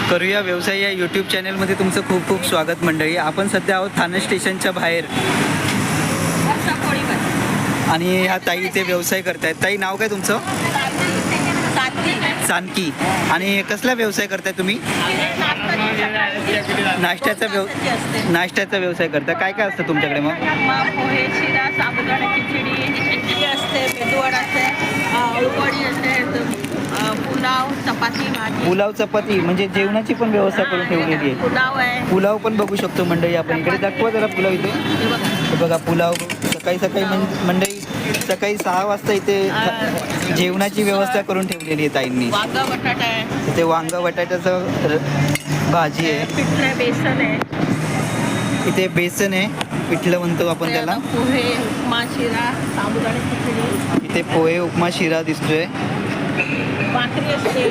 करूया व्यवसाय या यूट्यूब चॅनलमध्ये तुमचं खूप खूप स्वागत मंडळी. आपण सध्या आहोत ठाणे स्टेशनच्या बाहेर आणि ह्या ताई इथे व्यवसाय करतायत. ताई, नाव काय तुमचं? जानकी. आणि कसला व्यवसाय करताय तुम्ही? नाश्त्याचा व्यवसाय करता. काय काय असतं तुमच्याकडे मग? पोहे, शिरा, साबुदाणा खिचडी, इडली असते, मेदूवडा असते, अळूवडी असते, पुलाव, चपाती, भाजी. पुलाव चपाती म्हणजे जेवणाची पण व्यवस्था करून ठेवलेली आहे. पुलाव आहे. पुलाव पण बघू शकतो मंडळी आपण. इकडे दाखवा जरा पुलाव इथे. हे बघा. हे बघा पुलाव. सकाळी मंडळी सकाळी 6 वाजता इथे जेवणाची व्यवस्था करून ठेवलेली आहे ताईंनी. वांगा बटाटा आहे. इथे वांगा बटाट्याचं भाजी आहे. पिठलं बेसन आहे. इथे बेसन आहे, पिठलं म्हणतो आपण त्याला. पोहे, उपमा, शिरा, साबुदाणा खिचडी. इथे पोहे, उपमा, शिरा दिसतोय. भाकरी असते.